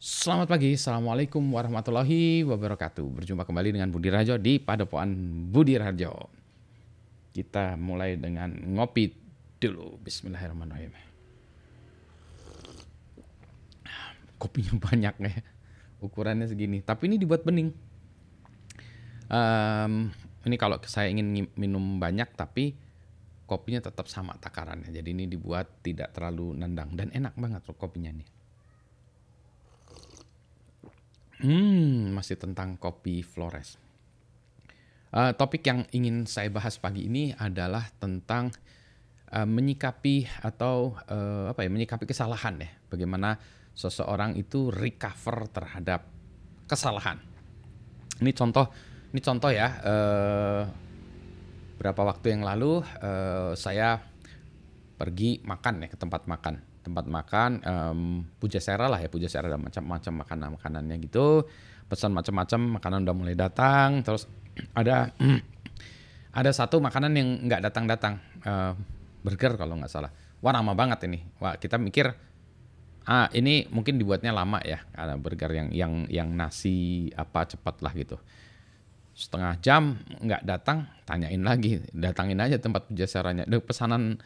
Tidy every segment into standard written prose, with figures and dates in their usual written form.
Selamat pagi, Assalamualaikum warahmatullahi wabarakatuh. Berjumpa kembali dengan Budi Rajo di Padepokan Budi Rajo. Kita mulai dengan ngopi dulu. Bismillahirrahmanirrahim. Kopinya banyak ya, ukurannya segini. Tapi ini dibuat bening. Ini kalau saya ingin minum banyak tapi kopinya tetap sama takarannya. Jadi ini dibuat tidak terlalu nendang dan enak banget loh kopinya nih. Masih tentang kopi Flores. Topik yang ingin saya bahas pagi ini adalah tentang menyikapi atau menyikapi kesalahan ya. Bagaimana seseorang itu recover terhadap kesalahan. Ini contoh ya. Berapa waktu yang lalu saya pergi makan ya ke tempat makan. Pujasera lah ya, Pujasera ada macam-macam makanannya gitu. Pesan macam-macam, makanan udah mulai datang. Terus ada satu makanan yang nggak datang-datang, burger kalau nggak salah. Wah lama banget ini. Wah kita mikir, ini mungkin dibuatnya lama ya. Ada burger yang nasi apa cepat lah gitu. Setengah jam nggak datang, tanyain lagi, datangin aja tempat Pujaseranya. Pesanannya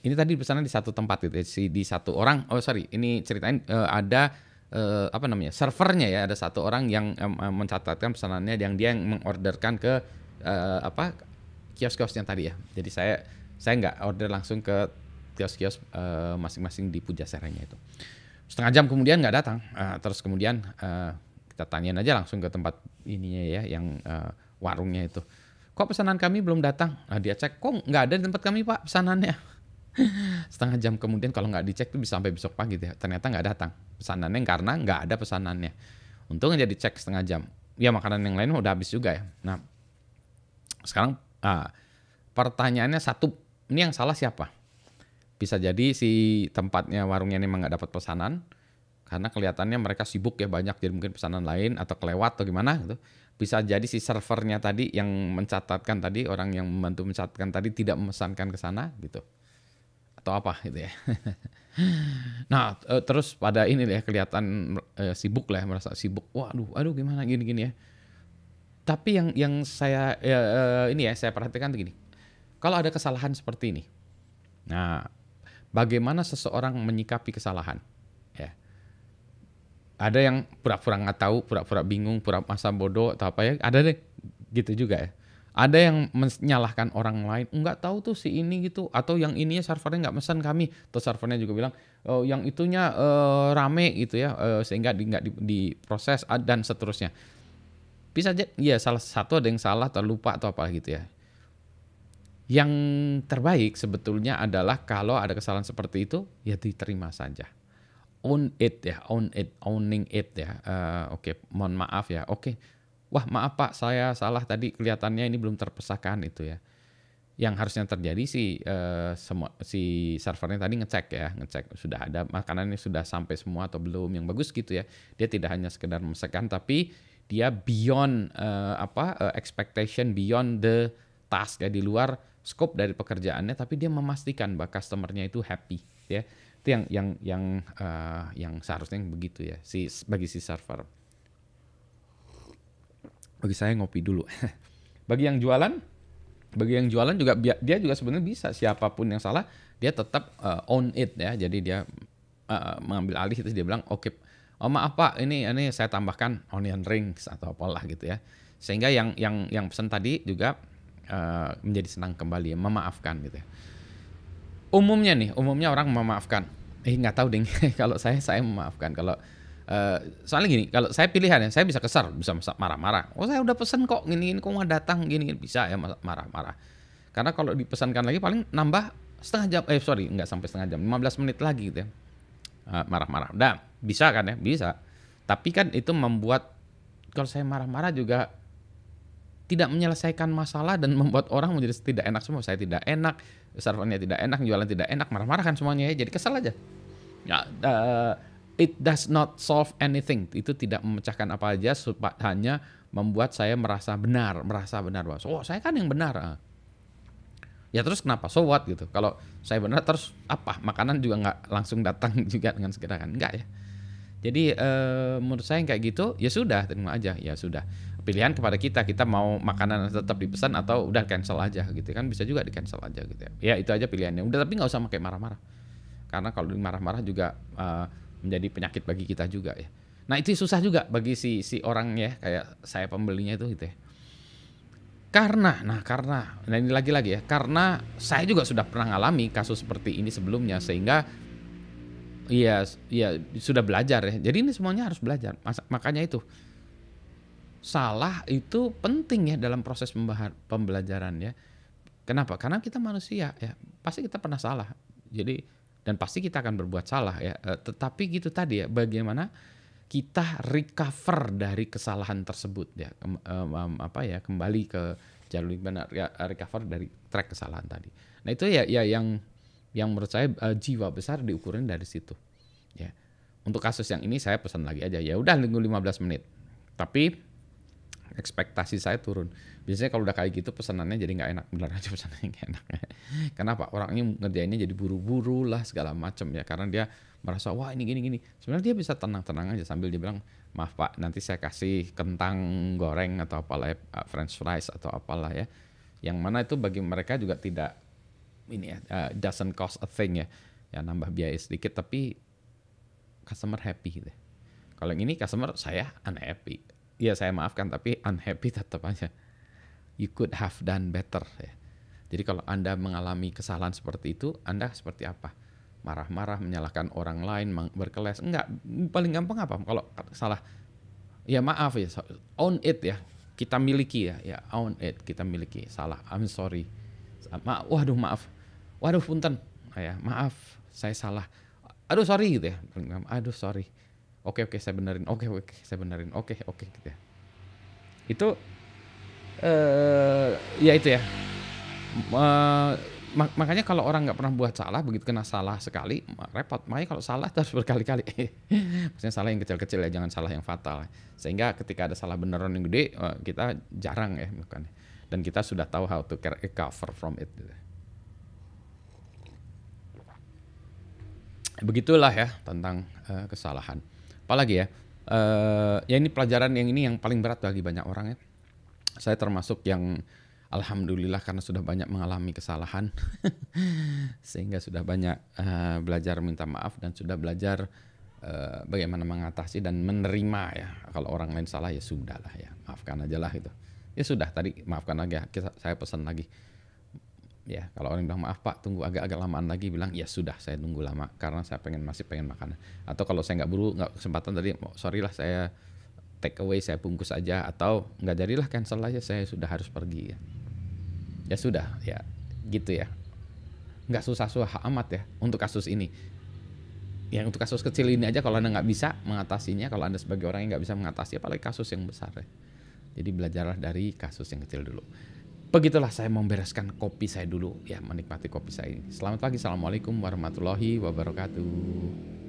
ini tadi pesanan di satu tempat gitu, di satu orang. Ini ceritain ada servernya ya, ada satu orang yang mencatatkan pesanannya yang dia yang mengorderkan ke kios-kiosnya tadi ya. Jadi saya nggak order langsung ke kios-kios masing-masing di Pujaseranya itu. Setengah jam kemudian nggak datang, terus kemudian kita tanyain aja langsung ke tempat ininya ya, yang warungnya itu. Kok pesanan kami belum datang? Dia cek, kok nggak ada di tempat kami pak pesanannya. Setengah jam kemudian kalau nggak dicek tuh bisa sampai besok pagi ya. Ternyata nggak datang pesanannya karena nggak ada pesanannya. Untung aja dicek setengah jam. Ya makanan yang lain udah habis juga ya. Nah sekarang pertanyaannya satu, ini yang salah siapa? Bisa jadi si tempatnya warungnya ini memang nggak dapat pesanan. Karena kelihatannya mereka sibuk ya, banyak jadi mungkin pesanan lain atau kelewat atau gimana gitu. Bisa jadi si servernya tadi yang mencatatkan tadi, orang yang membantu mencatatkan tadi tidak memesankan ke sana gitu. Atau apa gitu ya. Nah, terus pada ini ya kelihatan sibuk lah ya, merasa sibuk. Aduh gimana gini-gini ya. Tapi yang saya saya perhatikan begini. Kalau ada kesalahan seperti ini. Nah, bagaimana seseorang menyikapi kesalahan? Ya. Ada yang pura-pura nggak tahu, pura-pura bingung, pura masa bodoh atau apa ya, ada deh gitu juga ya. Ada yang menyalahkan orang lain, nggak tahu tuh si ini gitu, atau yang ininya servernya nggak pesan kami, atau servernya juga bilang yang itunya rame gitu ya, sehingga nggak diproses dan seterusnya. Bisa aja, ya salah satu ada yang salah, terlupa atau apa gitu ya. Yang terbaik sebetulnya adalah kalau ada kesalahan seperti itu, ya diterima saja. Owning it ya. Oke, mohon maaf ya. Oke. Wah, maaf Pak, saya salah tadi, kelihatannya ini belum terpesahkan itu ya. Yang harusnya terjadi si servernya tadi ngecek sudah ada makanannya, sudah sampai semua atau belum, yang bagus gitu ya. Dia tidak hanya sekedar memesankan tapi dia beyond expectation, beyond the task ya, di luar scope dari pekerjaannya, tapi dia memastikan bahwa customernya itu happy ya. Itu yang seharusnya begitu ya, bagi si server. Bagi saya ngopi dulu. Bagi yang jualan juga dia juga sebenarnya bisa, siapapun yang salah dia tetap own it ya. Jadi dia mengambil alih itu, dia bilang oke, maaf Pak, ini saya tambahkan onion rings atau apalah gitu ya. Sehingga yang pesan tadi juga menjadi senang kembali ya, memaafkan gitu ya. Umumnya orang memaafkan. Nggak tahu deh. Kalau saya memaafkan. Kalau soalnya gini, kalau saya pilihan ya, saya bisa kesal, bisa marah-marah. Saya udah pesen kok, gini kok nggak datang, gini bisa ya marah-marah. Karena kalau dipesankan lagi paling nambah setengah jam, nggak sampai setengah jam, 15 menit lagi gitu ya. Marah-marah. Nah, bisa kan ya? Bisa. Tapi kan itu membuat, kalau saya marah-marah juga tidak menyelesaikan masalah dan membuat orang menjadi tidak enak semua. Saya tidak enak, servernya tidak enak, jualan tidak enak, marah-marah kan semuanya ya. Jadi kesal aja. Ya, it does not solve anything. Itu tidak memecahkan apa aja, hanya membuat saya merasa benar bahwa saya kan yang benar. Ya terus kenapa? So what gitu. Kalau saya benar terus apa? Makanan juga nggak langsung datang juga dengan segera kan? Enggak ya. Jadi menurut saya yang kayak gitu ya sudah terima aja, ya sudah. Pilihan kepada kita, kita mau makanan tetap dipesan atau udah cancel aja gitu kan, bisa juga di cancel aja gitu ya. Ya itu aja pilihannya. Udah, tapi nggak usah pakai marah-marah. Karena kalau marah-marah juga menjadi penyakit bagi kita juga ya. Nah itu susah juga bagi si orang ya, kayak saya pembelinya itu gitu ya. Karena nah ini lagi-lagi ya, karena saya juga sudah pernah ngalami kasus seperti ini sebelumnya, sehingga iya iya sudah belajar ya. Jadi ini semuanya harus belajar. Makanya itu salah itu penting ya dalam proses pembelajaran ya. Kenapa? Karena kita manusia ya, pasti kita pernah salah. Jadi dan pasti kita akan berbuat salah ya. Tetapi gitu tadi ya, bagaimana kita recover dari kesalahan tersebut ya, kembali ke jalur benar ya, recover dari track kesalahan tadi. Nah itu ya yang menurut saya jiwa besar diukurin dari situ ya. Untuk kasus yang ini saya pesan lagi aja, ya udah nunggu 15 menit, tapi ekspektasi saya turun. Biasanya kalau udah kayak gitu pesanannya jadi nggak enak, bener aja pesanannya nggak enak. Kenapa? Orangnya ngerjainnya jadi buru-buru lah segala macam ya, karena dia merasa wah ini gini-gini. Sebenarnya dia bisa tenang-tenang aja sambil dia bilang, maaf Pak, nanti saya kasih kentang goreng atau apalah ya, French fries atau apalah ya. Yang mana itu bagi mereka juga tidak ini ya, doesn't cost a thing ya, ya nambah biaya sedikit tapi customer happy gitu. Kalau yang ini customer saya unhappy. Ya saya maafkan tapi unhappy tetap aja. You could have done better ya. Jadi kalau Anda mengalami kesalahan seperti itu, Anda seperti apa? Marah-marah, menyalahkan orang lain, berkeles? Enggak, paling gampang apa? Kalau salah, ya maaf ya, own it ya. Kita miliki ya own it, kita miliki. Salah, I'm sorry. Waduh maaf, waduh punten, ya maaf, saya salah. Aduh sorry gitu ya, aduh sorry. Oke saya benerin, oke saya benerin, oke gitu ya. Itu ya itu ya. Makanya kalau orang nggak pernah buat salah, begitu kena salah sekali repot. Makanya kalau salah harus berkali-kali. Maksudnya salah yang kecil-kecil ya, jangan salah yang fatal. Sehingga ketika ada salah beneran yang gede, kita jarang ya bukan. Dan kita sudah tahu how to recover from it. Begitulah ya tentang kesalahan. Apalagi ya, ya ini pelajaran yang ini yang paling berat bagi banyak orang ya. Saya termasuk yang alhamdulillah karena sudah banyak mengalami kesalahan, sehingga sudah banyak belajar minta maaf dan sudah belajar bagaimana mengatasi dan menerima ya. Kalau orang lain salah ya sudah lah ya, maafkan aja lah itu. Ya sudah tadi maafkan aja, saya pesan lagi. Ya kalau orang bilang maaf Pak tunggu agak lamaan lagi, bilang ya sudah saya tunggu lama karena saya masih pengen makan. Atau kalau saya nggak kesempatan tadi, sorry lah saya take away, saya bungkus aja, atau nggak jadilah cancel aja, saya sudah harus pergi ya. Ya sudah ya gitu ya, nggak susah-susah amat ya untuk kasus ini. Yang untuk kasus kecil ini aja kalau Anda nggak bisa mengatasinya, kalau Anda sebagai orang yang nggak bisa mengatasi, apalagi kasus yang besar ya. Jadi belajarlah dari kasus yang kecil dulu. Begitulah saya membereskan kopi saya dulu ya, menikmati kopi saya ini. Selamat pagi, assalamualaikum warahmatullahi wabarakatuh.